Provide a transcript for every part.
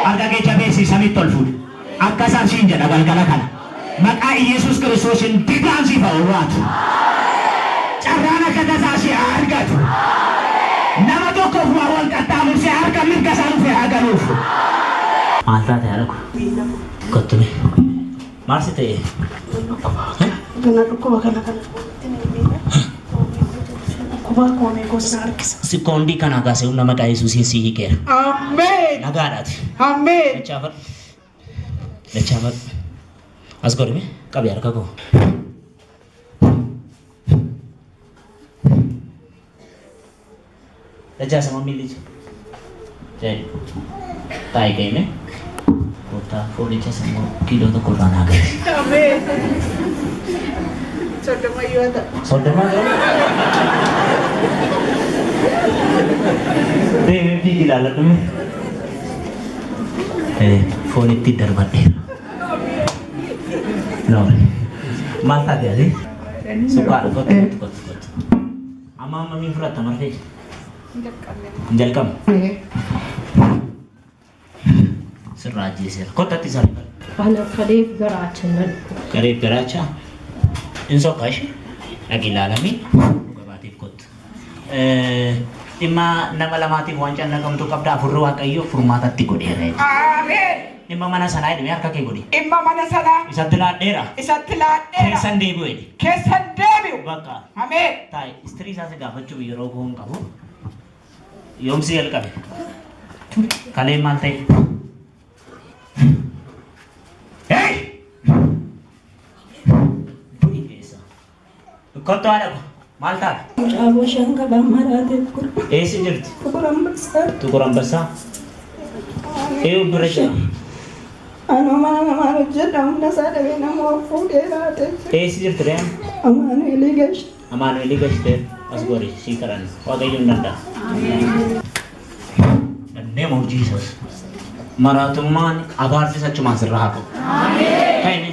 Argagee jabeessi samitti ol fuudhe. Akka saabsiin jedha galgala kana. Maqaa Iyesuus Kiristoosiin didaan siif hawwaatu. Carraan akka tasaa si argatu. Nama tokkoof waa wal qaxxaamursee harka mirga isaa dhufee haa galuuf. Maal taate haadha kun? Kottume. Maal si ta'e? Kana dhukkuba kana. Sikoondii kana kaasee humna maqaa Yesuusiin si hiikeera. Ameen. Nagaadhaati. Ameen. Dachaafadhu. As godhime qabi harka koo. Dachaa sama miilli jee. Taa'ee gahime. Kottaa foolicha sammuu kiiloo tokko irraa naa gahe. Ameen. Soddoma yoo ta'u. Soddoma yoo ta'u. Deemee fiigi ilaaladhume. Foonitti darbadheera. Noore. Maal taate ati? Sukkaara kottu. Amma miin fudhatta marfee? Hin jalqabne. Sirraa ajjeeseera. Kottatti isaa dhiqadhu. Ana kadeef garaachan. Gareef garaacha. Insoo kaashi. Dhagi ilaalamii. Gabaatiif kottu. Dhimma nama lamaatiif waan cannaqamtu qabda afurri waaqayyoo furmaatatti godheera. Ameen. Dhimma mana sanaa jedhame harka kee godhi. Dhimma mana sanaa. Isatti laadheera. Isatti laadheera. Keessan deebi'u. Keessan deebi'u. Bakka. Ameen. Taa'e istirii isaas gaafachuuf yeroo goon qabu. Yoomsi jalqabe. Kalee maal ta'e? Hey! Buni keessa. Kottu haadha ko. Maal taate? Mucaaboo shanga bammaraatee gurra. Eessi jirti? Tukurambasaa. Tukurambasaa. Eeyyuu bira jira. Anoo mana namaa hojjedhamu nasaa dhabee nama fuudhee laatee jira. Eessi jirti re'aan? Amaanu'eelii gashi. Amaanu'eelii gashitee as godhi sii karan waaqayyoon danda'a. Dandeema hojii isaas. Maraatummaan abaarsis achumaan sirraa haa qabu. Kaa'ini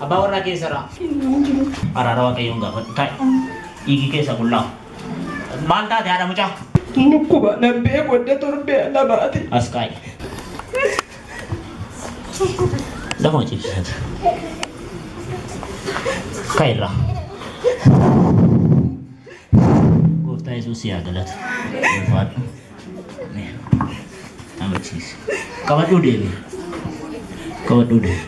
abbaa warraa keessarraa araara waaqayyoon gaafadhu. Kaa'i dhiigi keessa qullaa'u. Maal taate haadha mucaa? Dhukkuba labbee godhe torbee labaati. As kaa'i. Lafa hojjechiisati. Kaa'irraa. Gooftaa Yesuus yaa galatu. Ulfaadhu. Agarsiisi. Qabadhuu deebi. Qabadhuu deebi.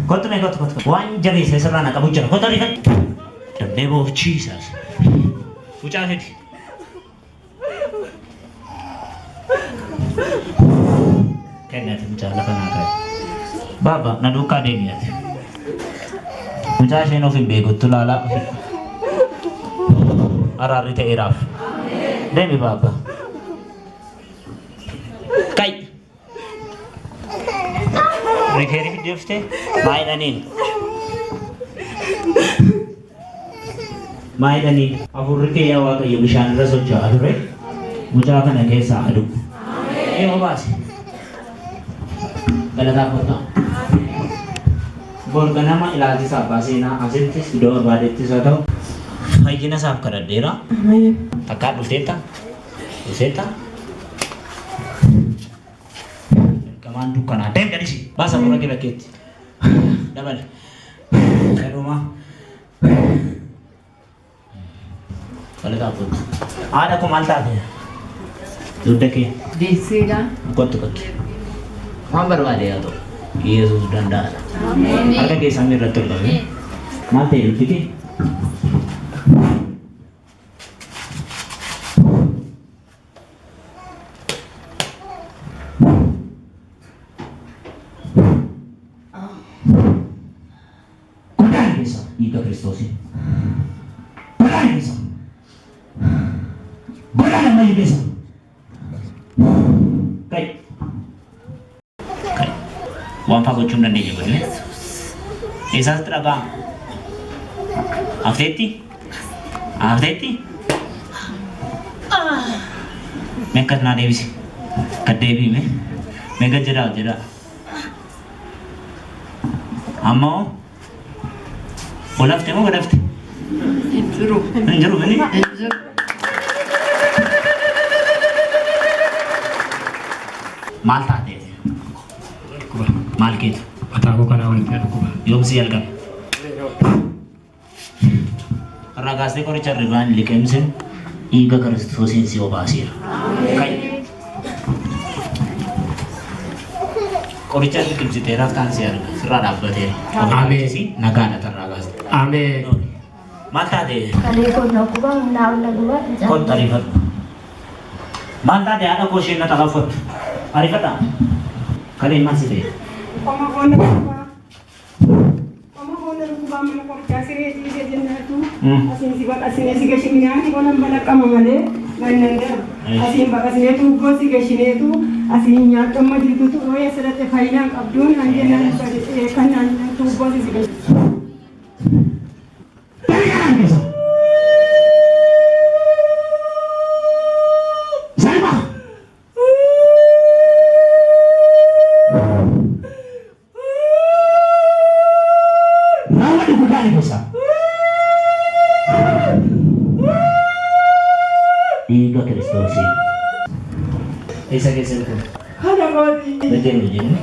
Kottu mee kottu. Waan jabeessa sirraa na qabu jira. Kottu rifadhu. Dambee boofchiisaas. Mucaa fidi. Kennati mucaa lafa naa kaa'e. Baaba na duukaa deemi ati. Mucaa isheen of hin beekuttu laalaa ofi. Araarri ta'eeraaf. Deemi baaba. Kai. Rifeeri fiddee maayidhaniin. Maayidhaniin. Afurri kee yaa waaqayyo bishaan irra socho'aa ture. Mucaa kana keessaa adu. Eemoo baasi. Galataa kottaa. Borga nama ilaalchisaa baaseenaa asittis iddoo barbaadettis haa ta'u. Fayyina isaaf kadhadheera. Takkaa dhufteetta? Dhufteetta? Ergamaan dukkanaa. Deem gadhisi. Baasa fuula kee bakkeetti. Dabale. Kadhumaa. Galataa kottaa. Haadha koo maal taate? Dugda kee. Deessiidhaan. Kottu kottu. Waan barbaade haa ta'u. Yesuus danda'aadha. Harka keessan irratti ol qabe. Maal ta'e dugdi kee? Kudaan keessa dhiiga Kiristoosii. Kudaan keessa. Kudaan ammayyu keessa. Kai. Kai. Waan fagoo gochuun dandeenya godhine. Eessaatti dhaga'ama? Hafteetti? Hafteetti? Mee akkas naa deebisi. Gad deebi'ime. Mee gad jedhaa jedhaa. Ammoo olafte moo godhafte? Hin jiru bini? Maal taatee? Maal keetu? Mataa koo kanaa walitti dhukkuba. Yoomsi jalqabe. Irraa kaasee qoricha ribaan liqeemsin dhiiga Kiristoosiin si obaaseera. Qoricha liqeemsiteeraaf kaan si arga sirraa dhaabbateera. Ameen. Nagaadha tarraa kaasee. Ameen. Maal taatee? Kalee koo dhukkuba humnaa ol dhuguma. Kottu ariifadhu. Maal taatee haadha koo isheen na xalafattu? Ariifadhaa? Kalee maal si ta'e? Oma koona dhukubaa mana qorichaa siree ciisee jennaatu asiin si baqasinee si gashinyaanti konan balaqqama malee gannan darba asiin baqasinee tuubboo si gashineetu asiin nyaattomma jirtutu ooyee sadate faayidaan qabduun hanjennaan kannaan tuubboo si gashineetu. Dhiiga Kiristoosii. Isa keessatti kun. Haadha kooti. Hojjennu.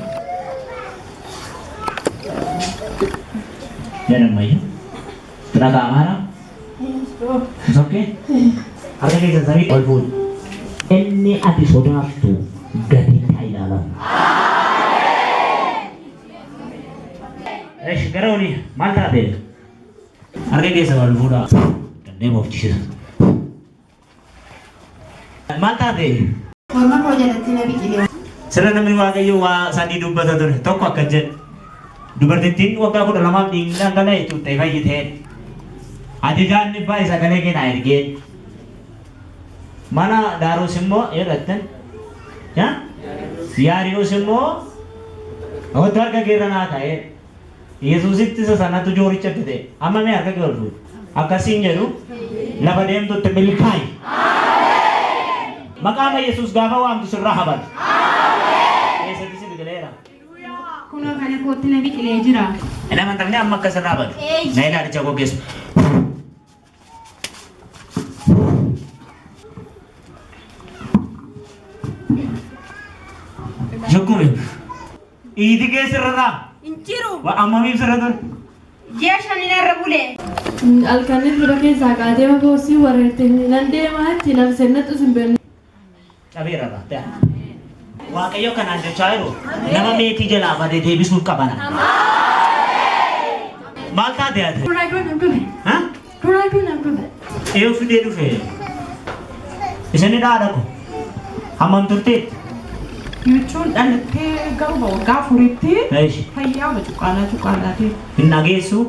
Janammayyu. Tuna kaamaadha? Is okay? Harka keessan samii ol fuudhu. Inni ati sodaattu gadi haa ilaalamu. Eesh gara olii maal taate? Harka keessan ol fuudhaa. Dandee moofchisa. Maal taate? Morma koo jalatti na biqilee. Sirna namni Waaqayyoo waa sadii dubbata ture tokko akka jedhe dubartittiin waggaa 12 dhiigni dhangala'e tuuttee fayyitee ajajaan dhibbaa isa galee keenaa ergee mana Daaros immoo jedhattan Yaariyoos immoo wanti harka keerra naa ka'ee Yesuusitti isa sanatu jooricha fide amma mee harka kee ol fuudhu akkasiin jedhu lafa deemtutti milkaayi. Maqaan Yesuus gaafa waamtu sirraa habatu. Eessatti si biqileera? Kunoo kana kootti na biqilee jira. Inni amantamni amma akka sirraa habatu. Na ilaalicha goggeessu. Shakkumi. Iiti kee sirraa? Hin jiru. Waa ammamiif sirra ture? Ji'a shaniin irra bulee. Halkanis dura keessaa kaatee makoosii wareerte nan deemaa itti labsennatu sin beellu. Cabeera irraa. Waaqayyo kanaan jechaa jiru nama meetii jalaa badee deebisuuf qabana. Maal taate ati? Duraa kun hin dhufe. Duraa kun hin dhufe. Eeyyuu fidee dhufe. Isin dhaadha ko. Hammam turteetti? Jechuun dhalattee garuu waggaa afuritti Eesh. fayyaa cuqaalaatii. Hin nageessu?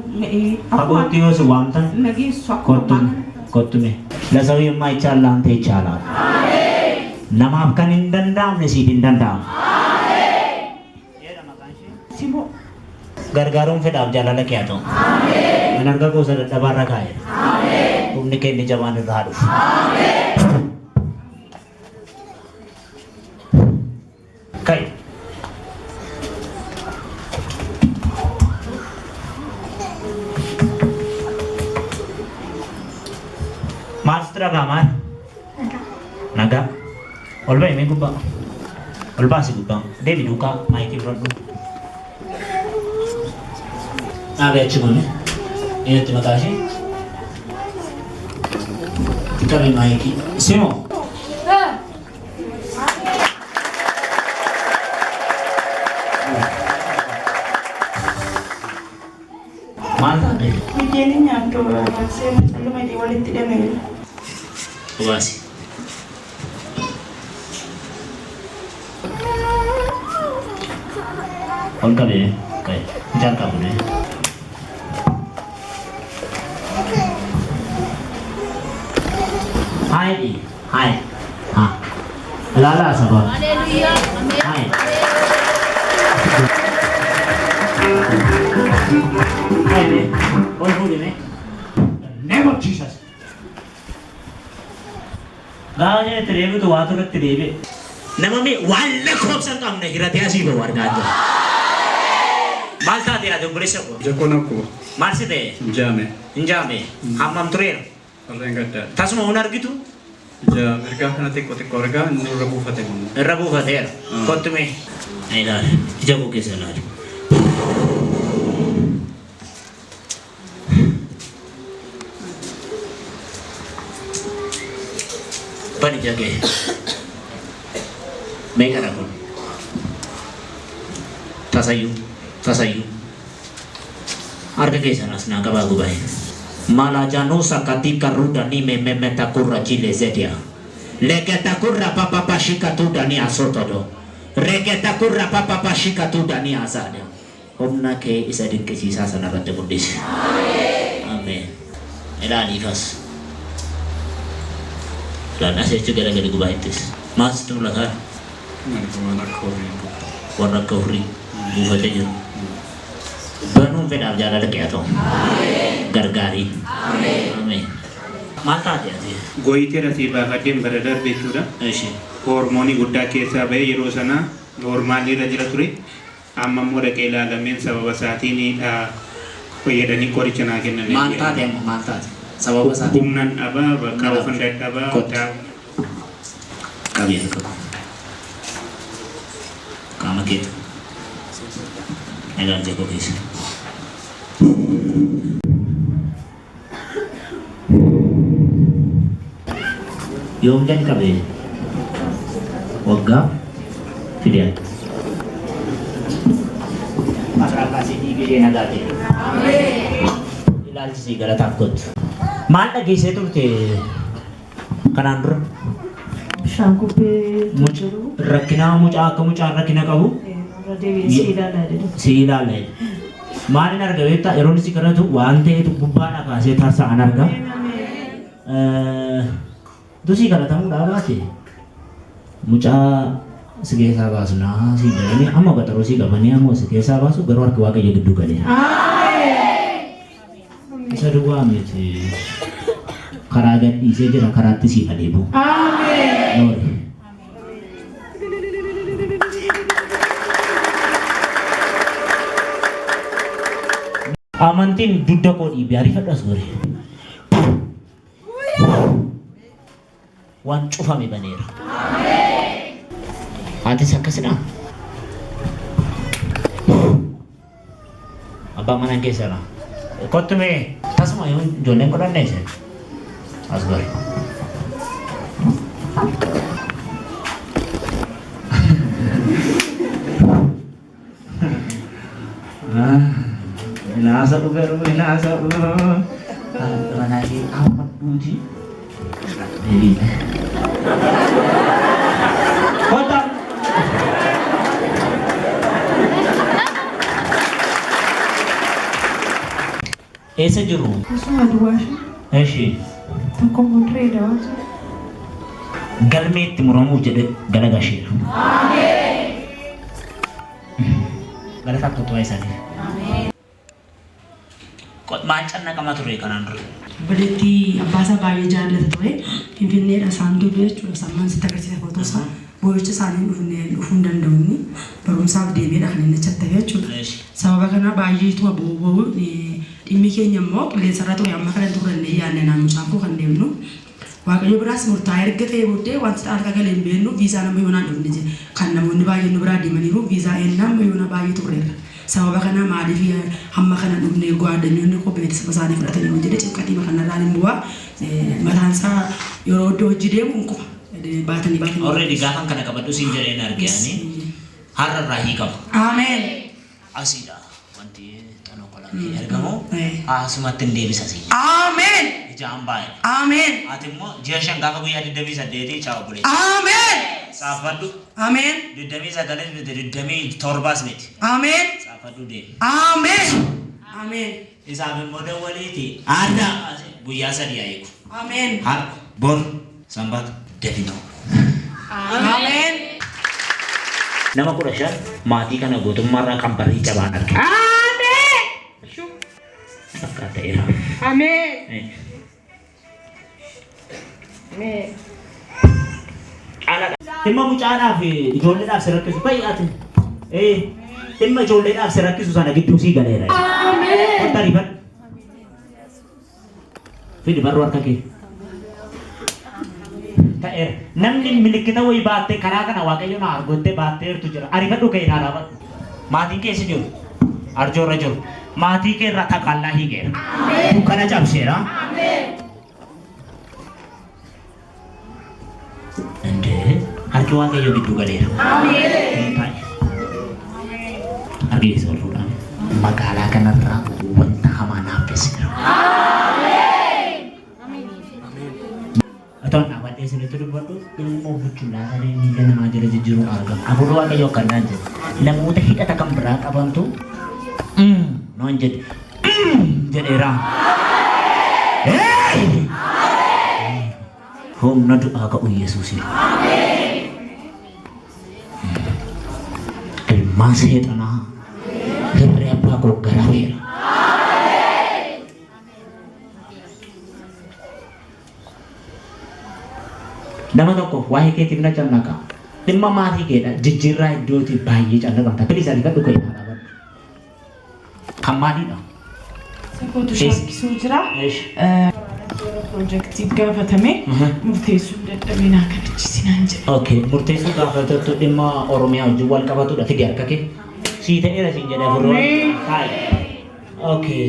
Fagootti yoo si waamtan? Nageessu akkuma Kottume. Kottume. Lasawu yemmaa ichaalaa hante ichaalaa. Namaaf kan hin danda'amne siif hin danda'amu. Simoo Gargaaruun fedhaaf jaalala kee haa ta'u. Kan harka gosa dadhabaarra kaa'e. Humni kee inni jabaan irraa dhufu. Kai. Maal sitti dhaga'amaa? Nagaa. Ol ba'i mee gubbaa. Ol baasi gubbaa. Deebi duukaa maayikii fudhadhu. Dhaabe achi goone. Eenyutti maqaa ishee? Qabi maayikii. Simoo. Maal taate? Biddeenni nyaattu maksee callumatti walitti hidhamee. Obaasi. Ol qabee ka'e. Ijaan qabu dee. Hayi. Hayi. Ha. Lala sabab. Haleluyaa. Hayi. Hayi dee. Ol fuudhi mee. Name of Jesus. Gaafa jedhetti deebitu waa turetti deebi'e. Nama mee waan lakkoofsa hin qabne hiratee asii bahu argaa jira. Malta dia tu boleh sebut. Jakonaku. Masih deh. Jame. Injame. Hamam turir. Alengada. Tas mau unar gitu. Ja, mereka kan teko orga nur rabu fatemu. Rabu fater. Kau tu me. Aiyah. Jago kisah lagi. Pani jaga. Mereka rakun. Tasayu. Harga kisah nas naga bagu baik. Malajanosa katika ruda ni memetakura chile zedia. Legetakura papa pashika tu dani asotodo. Regetakura papa pashika tu dani azada. Omna ke isadin ke sisa sana rate bundis. Amen. Elani fas. Dan asyik juga lagi digu baitis. Mas tu lah. Warna kahuri. Bukan saja. Banun pedal jalan lagi atau. Gargari. Amin. Mata dia sih. Goi tera si bahagian beredar betul dah. Asyik. Hormoni gudda kesa bayi yerosana normali rajila turi. Amma mura kela lamen sababa saat ini koyedani koricana kenna. Mata dia mata. Sabab saat. Kumnan aba kalau pendat aba. Kami itu. Kamu gitu. Enak jago kisah. Yung dan kabe. Wagga. Tidak. Masyarakat sini gede nagati. Amin. Ilal sih gala takut. Mana kisah tu te? Kanan ber. Shangku pe. Rakina rakina kabu. Sila le. Mari narga weta eroni si karena tu wante tu bumbana kasih tarsa anarga. Tu si karena tamu dah apa mucha segi sahabat sunah si jadi amma kata rosi kapan ya mau segi sahabat su berwar keluar ke jadi duga deh. Bisa dua ambil sih. Karagan isi je karate si adibu. Amin. Amantin duda ko di biari fadas gore. Wan cufa mi banir. Amin. Hati sakasna. Abang mana kesana? Kau tu me tas mau yang jonen kau dah nese. Asgar. Nasa lugar nasa mana lagi amat puji. Jadi kota ऐसे जरूर Semua dua sih. ऐसी Aku mau trade aja. गर्मी तिमरोमु जडे गलगाशी आमीन गलका तो ऐसा नहीं आमीन kot macam nak kamu tuh kanan dulu Berarti bahasa bayi jalan tu Finfinne asandu dia cuma sama sita kerja foto sa boy itu saling ufundan dauni baru sab debi dah kena cerita ya cuma sama karena bayi itu bawa ni imiknya nyamuk le saratu yang makan tu kan dia ane namu campur kan dia nu waktu beras murtair kita ya bude wanita arka kalian benu visa nama yuna dulu je karena mau bayi nu beradi maniru visa enam yuna bayi tu rela sama karena madi via hamma kana dubne gua da nyone ko be sama sane fata ni mujede ci kati makana lalim buwa matansa yoro do jide mun ko de batani already gahan kana kabadu sinjare energi ani har rahi kab amen asida wanti tano kola ergamo sumatin de bisa sih amen jambai amen atimo jashan gaga bu ya de bisa de ciao boleh amen safadu amen de bisa galen de demi torbas mit amen safadu de amen amen isabe model waliti ada bu ya sadia iku amen har bor sambat devino amen nama ku rasha mati kana gotum marra kampari cabana amen kata era amen anak timma mucana fi ijolle da sirate su bai ati dhimma ijoolleedhaaf si rakkisu sana gidduu sii galeera. Kottaa rifadhu. Fidi barruu harka kee. Ta'eera. Namni milikkita wayii baattee karaa kana Waaqayyo na argottee baatteertu jira. Arifadhu kee naa dhaabadhu. Maatiin kee si jiru. Arjoorra jiru. Maatii kee irraa taqaallaa hiikeera. Dukkana cabseera. Harki Waaqayyo gidduu galeera. Argeessa ol fuudhaan magaalaa kanarraa wanta hamaa naaf geessira. Atoon dhaabadhee isinitti dubbadhu ilmoo huccuu laatanii miila namaa jala jijjiiruu argamu. Afuurri Waaqayyo akkanaan jedhu namoota hidhata kan biraa qabantu noon jedhe jedheera. Humna du'aa ka'u Yesuusin. Ilmaan seexanaa hirree abbaa koo garameera. Nama tokko waa'ee keetiif na cannaqa. Dhimma maatii keedha jijjiirraa iddootii baay'ee cannaqamta. Bilis ani kadhu ka'e naa dhaabadhu. Kan maaliidha? Sakkootu shakkisuu jira. Piroojeektii gaafatame murteessuu dadhabinaa kadhachiisinaan jedha. Okay, murteessuu gaafatatu dhimma Oromiyaa wajjin wal qabatudha. Fidi harka kee. Sii ta'eera siin jedhee furuu. Hai. Okay.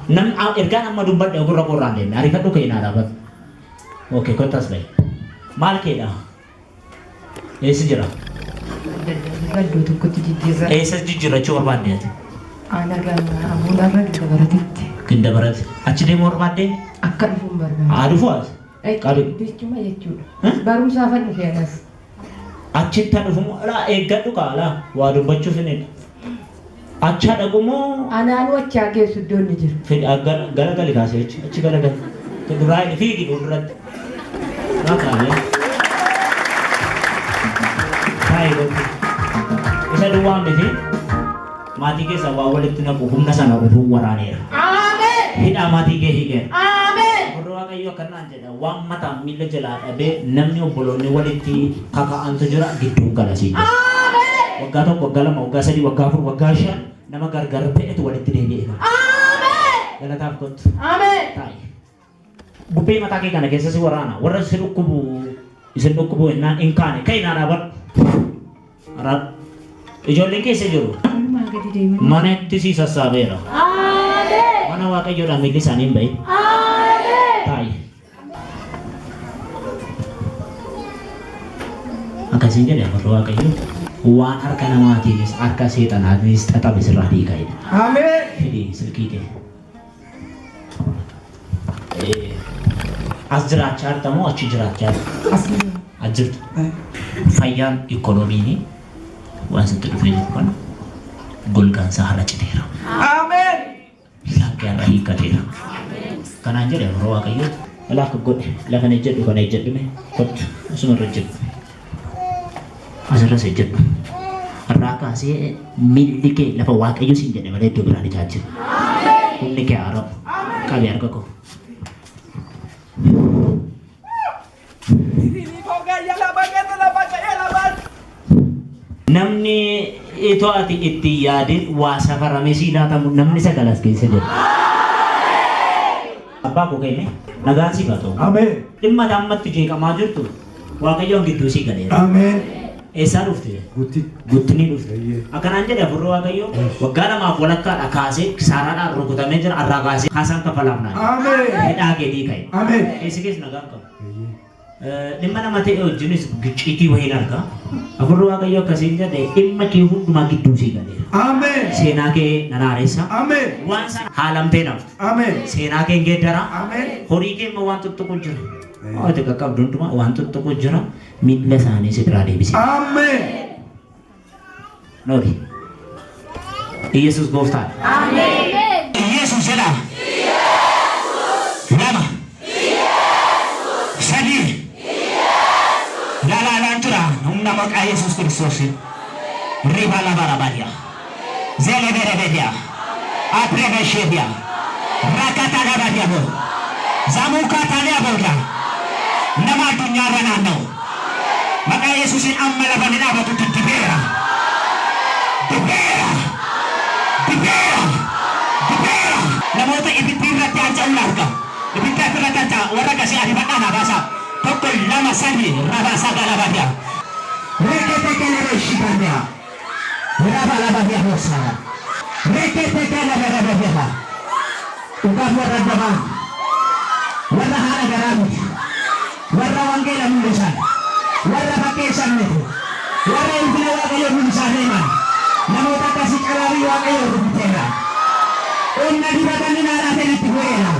Nam ergaan amma dubbadhe gurra qorraan deemne. Arifadhu ka'e naa dhaabatu. Okay, kottas bahe. Maal keedha? Eessa jira? Gaddoo tokkotti jijjiirra. Eessa jijjiirrachuu barbaadde ati? Ana gana amuudharra gidda baratetti. Gidda barate. Achi deemuu barbaadde? Akka dhufuun barbaade. Dhufu as? Qabi. Jechuuma jechuudha. Barumsaaf hin dhufe anas. Achitti dhufu eeggadhu qaala waa dubbachuuf hin edha. Achaa dhagumoo? Anaanuu achaa geessu iddoon ni jiru. Fedhi galagali kaasee achi galagali. Duraa fiigi fuulduratti. Naakaalee. Taa'ee gooti. Isa duwwaa miti. Maatii keessa waa walitti naqu humna sana dhufuu waraaneera. Hidhaa maatii kee hiikeera. Warra Waaqayyo akkanaan jedha waan mataan miila jalaa dhabee namni obboloonni walitti kaka'antu jira gidduu galasii. Waggaa tokko, waggaa lama, waggaa sadii, waggaa afur, waggaa shan nama gargar ta'etu walitti deebi'eera. Galataaf kottu. Taa'e. Bubbee mataa kee kana keessa si waraana. Warra si dhukkubu isin dhukkubu innaan hin kaane ka'e naa dhaabadhu. Ijoolleen keessa jiru. Mana itti si sassaabeera. Mana Waaqayyoodhaan miilli isaanii hin bahe. Taa'e. Akkasiin jedhe warra Waaqayyo waan harka namaatiinis harka seexanaatiinis xaxame sirraa dhiigaa'edha. Ameen. Fidii silkii kee. As jiraachaa jirtamoo achi jiraachaa jirta? As jirtu. Fayyaan ikoonomiinii waan sitti dhufee jiru kana golgaansaa haala citeera. Ameen. Lakkee har'a hiikkateera. Kanaan jedhe warra Waaqayyo lafa godhe lafa na ejjedhu kana ejjedhume kottu asuma irra ejjedhu. Asirras ejjedhu. Irraa kaasee miilli kee lafa Waaqayyo siin jedhe malee iddoo biraan ijaa jiru. Humni kee haaramu. Qabi harka koo. Namni itoo ati itti yaadin waa safaramee sii laatamu namni sagalas keessa jira. Abbaa koo kenne nagaan siif haa ta'u. Ameen. Dhimma ammatti jeeqamaa jirtu Waaqayyoon gidduu sii galeera. Ameen. Eessaa dhufte? Guttini dhufte. Akkanaan jedhe afurri Waaqayyo waggaa lamaaf walakkaadha kaasee saaraadhaan rukutamee jira irraa kaasee kaasaan kafalaaf naan. Ameen. Hidhaa keetii ka'e. Ameen. Eessi keessa nagaan qabu. Dhimma nama ta'e wajjinis gicciitii wayiin argaa. Afurri Waaqayyo akkasiin jedhe dhimma kee hundumaa gidduu sii galeera. Ameen. Seenaa kee nan haareessa. Ameen. Waan sana haalamtee naftu. Ameen. Seenaa kee geeddara. Ameen. Horii kee immoo waan tuttuqu jira. Ati qaqqabdu hundumaa waan tuttuqu jira. Miila isaanii si biraa deebisi. Ameen. Noori. Yesus gooftaadha. Ameen. Yesus jedha. Lama. Sadii. Laalaan tura humna maqaa Yesus Kiristoosiin. Riba laba rabadia. Zele berebedia. Aprebe shedia. Rakata rabadia bo. Zamuka talia boda. Nama addunyaa irra naanna'u. Maqaa Yesuusiin amma lafa ni dhaabatutti dibeera. Dibeera. Dibeera. Dibeera. Namoota ibiddi irratti harca'u laafka. Ibiddi irratti harca'a warra gasii arifadhaa nabaasaa. Tokko lama sadii rabaasaa galabaadha. Rekete galabashibanya. Rabalabadya hosana. Rekete galabadya. Ugaaf warra dabaan. Warra haala garaamuti. Warra wangeela mul'isan. Warra fakkeessan miti. Warra ulfina Waaqayyoo mul'isan deeman. Namoota akkasii calaabii Waaqayyoo rukuteera. Humna dibatanii naadhaateen itti bu'eera.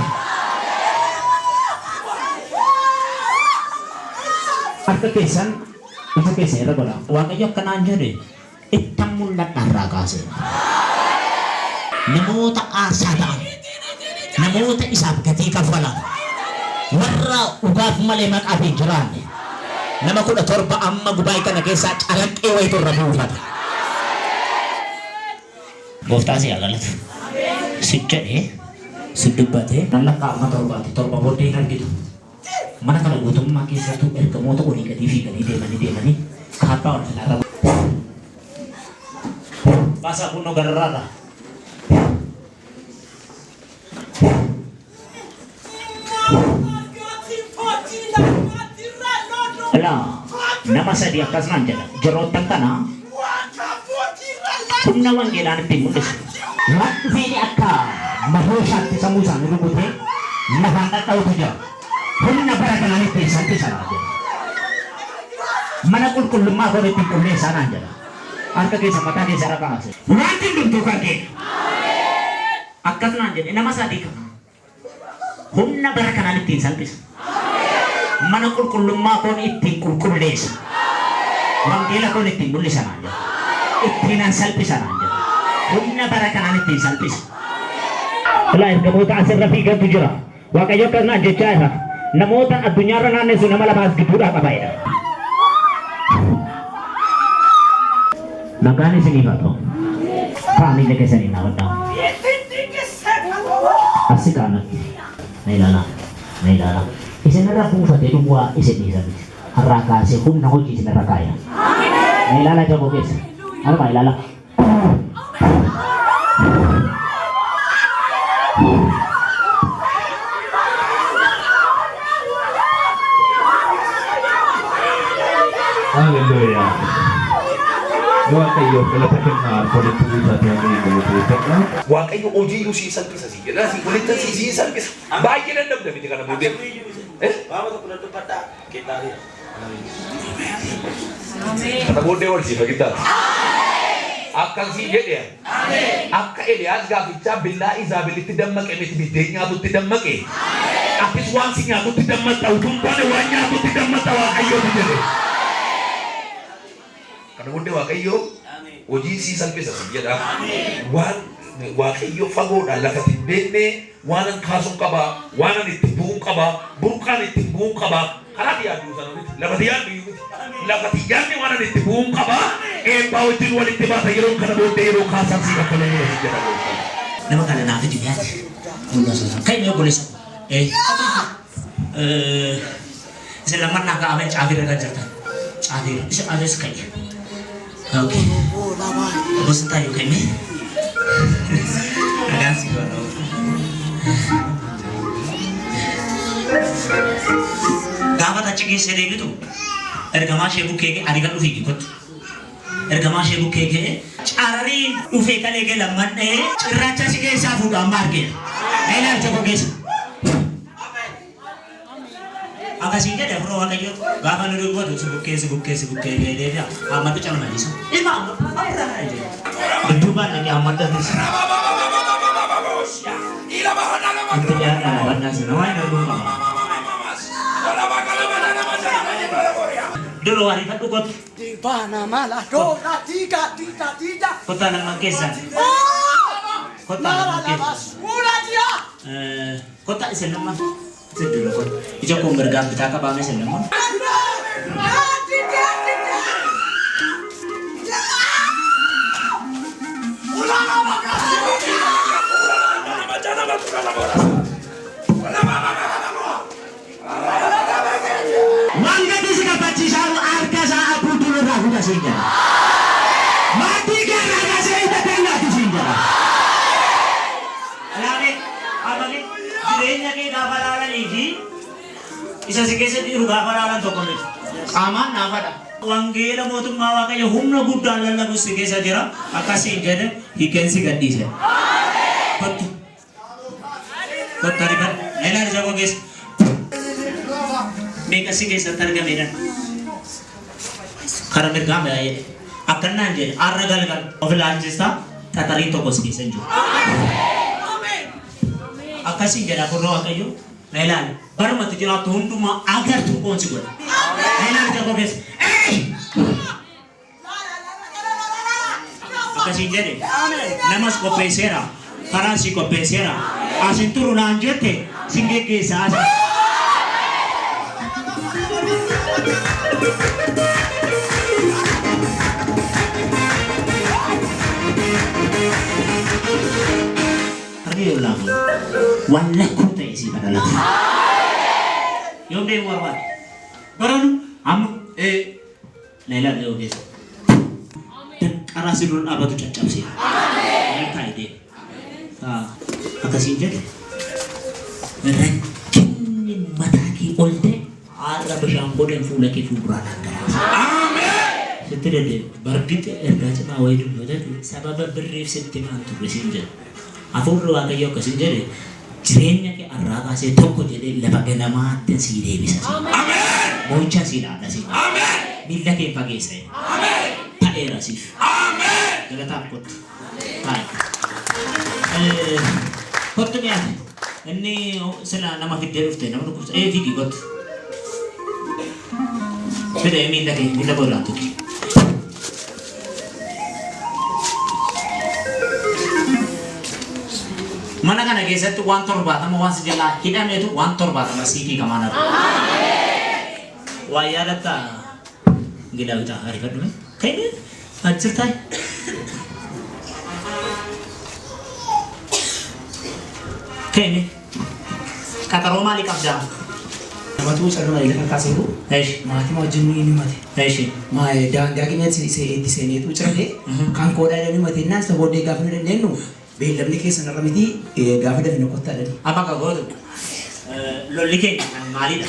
Harka keessan ija keessan irra godha. Waaqayyo akkanaan jedhe ittan mul'adha irraa kaase. Namoota aarsaa ta'an, namoota isaaf gatii kaffalan, warra dhugaaf malee maqaaf hin jiraanne, nama 17 amma gubaa'ii kana keessaa calaqqee wayitu irra buufata. Gooftaa si haa galatu. Si jedhee si dubbatee nan lakkaa'ama torba booddee hin argitu. Mana kana guutummaa keessattuu ergamoota olii gadii fiiganii deemanii kaabbaa ol filaarra. Baasaa kunnoo gararraadha. Nama sadii akkasumaan jedha. Yeroottan kana humna wangeelaan ittiin mul'isu. Waan dhufeeni akka mahooshaatti sammuu isaanii rukutee lafaan dhadha'utu jira. Humna bara kanaan ittiin salphisanaa jedha. Mana qulqullummaa kun ittiin qulleessanaa jedha. Harka keessa mataa keessa irra kaase. Wanti hundumtuu kan kee. Akkasumaan jedhe nama sadii kana. Humna bara kanaan ittiin salphisa. Mana qulqullummaa kun ittiin qulqulleessa. Wangeela kun ittiin mul'isanaa jedha. Ittiin salphisanaa jedha. Humna bara kanaan ittiin salphisa. Ilaa ergamoota asirra fiigantu jira. Waaqayyo akkanaan jechaa jira. Namoota addunyaarra naannessu nama lamaas gidduudhaa qabaa'edha. Nagaan isiniif haa ta'u. Kaamilee keessanii naawwadhaa. Asii kaanatti. Na ilaalaa. Na ilaalaa. Isin irra buufatee duwwaa isin dhiisa miti. Har'aa kaasee humna hojii isin irra kaaya. Na ilaalaa jaboo keessa. Harmaa ilaalaa. Hallelujah. Waaqayyo galata kennaa walitti buufatee galateeffadha. Waaqayyo hojii nu sii salphisa si jedha si walitti sii salphisa. Baay'ee dadhabda miti kana booddee. Baaba tokko dadhabadhaa qixxaatee. Kana booddee wal siif qixxaate. Akkasii jedhe. Akka Eliyaas gaaffichaa billaa Izaabelitti dammaqe miti biddeen nyaatutti dammaqe. Atis waan si nyaatutti dammaqxa utuun taane waan nyaatutti dammaqxa Waaqayyootu jedhe. Kana booddee Waaqayyo hojii sii salphisa si jedha. Waan Waaqayyo fagoodhaan lafa ittiin beeknee waan an kaasuun qaba, waan an itti bu'uun qaba, burqaan itti bu'uun qaba. Karaa yaaduu sana miti, lafa yaaduu miti. Lafa yaadni waan an itti bu'uun qaba. Eebbaa wajjin walitti baata yeroo kana booddee yeroo kaasaan si bakka loluu si jedha. Nama kana naaf itti dhiyaate. Humna sana. Kan inni obboleessa. Isin lamman naa kaa'amee caafirra kan jirtan. Caafirra. Isin adees kayya. Okay. Bos tayo kami. Agan siguro. Dapat aja sere gitu. Ergama shebu keke arigan ufi ikut. Ergama shebu keke cari ufi kale ke lamman raja sige safu gambar ke. Elar coba guys. Agak singkat ya bro, Waaqayyo gaafa nu dhufu tu sebukkee dia amat tu calon manis. Ilma berduban lagi amat tu. Itu dia anak nasi nawai naru. Dulu hari itu kot. Di mana malah dona tiga. Kota nama kesan. Kota nama kesan. Mula dia. Kota isi nama. Sedulur kon. Ijo ko bergam kita ka ba mes lemon. Mangga di sini baca saru arga sinja. Mati gara kasih tetangga di sinja. Alami, abang ini jirenya ke gapalalan ini. Isa sikese di gapalalan tokomi. Aman nafada. Wangeera mootummaa waaqayyo humna guddaan lallabuus keessa jira akkasiin jedhe hiikensi gadhiise. Kottu. Kottu ariifadha. Nailaan isa gogeessa. Meeqasii keessatti argameedha. Karaa mirgaa baay'ee. Akkanaan jedhe arra galgal of ilaalchistaa xaxariin tokkos keessa hin jiru. Akkasiin jedha kurroo waaqayyo. Nailaan barumatti jiraattu hundumaa agartuu qoonsi godha. Nailaan isa gogeessa. Akkasiin jedhe namas qopheesseera karaa si qopheesseera asin turu naan jette sin geggeessaa asa. Argee laafu waan lakkuu ta'e si bara lafu. Yoom deemu barbaade baranu amma Nailaan yoo geessa. Karaa siruun dhaabatu caccabsee. Taa'ee akkasiin jedhe rakkinni mataa kee ol ta'e haala bishaan godhan fuula kee fuulduraan dhangalaasa. Sitti deddeebi bargite ergaa cimaa wayii dubbatu sababa birriif sitti maan turre siin jedhe. Hafuurri waaqayyo akkasiin jedhe jireenya kee arraa kaasee tokko jedhee lafa ganamaatti sii deebisa. Mo'ichaa sii dhaadha sii. Miila kee fageessa. Ta'eera siif. Galataan kottu. Kottu dhiyaate. Inni sila nama fiddee dhufte nama dhukkubsa. Fiigi kottu. Fidee miila kee miila boodaan tuqi. Mana kana keessatti waan torbaatama waan si jalaa hidhameetu waan torbaatama siifii kamaan arga. Waa yaadatta gila bitaa ariifadhume. Kayne ajirtaay. Kayne qaxaroo maalii qabdaa? Namatu saluma ile kan kaseeru. Maatii wajjin ni mate. Daangaa keenyatti itti seeneetu cirate kan koodhaa jedhanii mateenyaan isa booddee gaafa nu dandeenyu beellamni keessa narra miti gaafa dafne kottaa dhali. Apa kagootu lolli keenya maalidha?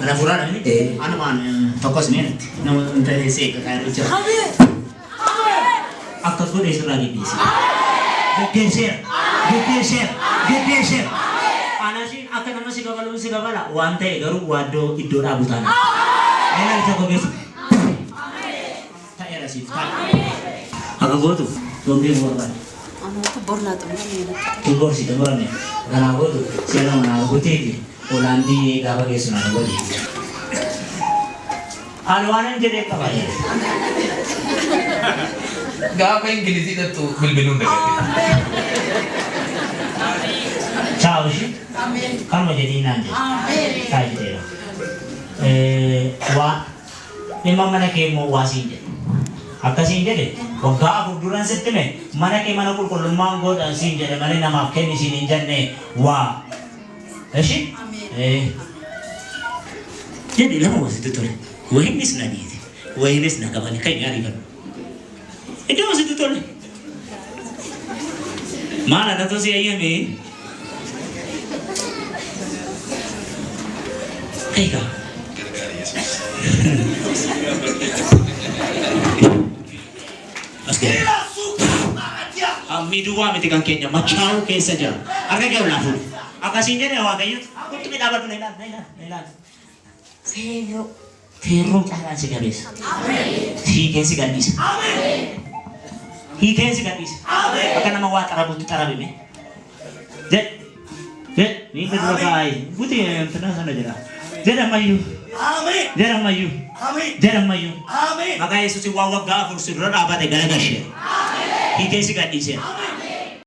Ana furaadha inni? Anumaan tokkos meenatti nama ta'ee qaqaarri jira. Akka godhe sirraa geggeesse. Geggeesseera. Anasiin akka nama si gabaluun si gabala waan ta'e garuu waaddoo iddoo dhaabutaan. Nailaan isa gogeessa. Ta'eera siif ta'a. Akka gootu gombii barbaade. Borsi dabarame ganaa gootu siyaana manaa gooteeti olaandii gaafa geessu naa godhe. Alwaanan jedhee qaba jedhe. Gaafa Ingiliziidhattu bilbiluun dagate. Ciao shi. Kanuma jedhii naan jedhe. Taa'iteera. Waa dhimma mana kee immoo waa siin jedhe. Akkasiin jedhe waggaa afur duran sitti mee mana kee mana qulqullummaan godhan siin jedhe malee namaaf kenni siin hin jenne waa. Eshi? Jedhe lama wasitti tole. Wayinnis na dhiite. Wayinnis na qabani kan yaadifadhu. Iddoo wasitti tole. Maal ana tosi ayyame? Egaa. Midhuwaa miti kan keenya machaa'uu keessa jira. Harka kee olaa fuudhu. Akkasiin jedhee waaqayyo kutti midhaabadhu na ilaali. Feerroo caalaan si gabeessa. Hiikeensi gadhiisa. Hiikeensi gadhiisa. Akka nama waa xarabuutti xarabime. Miila dura kaa'ee buti tanaa sana jira. Jedhamayyuu. Maqaa Yesuusiin waan waggaa afur si dura dhaabate garagalchee. Hiikeensi gadhiiseera.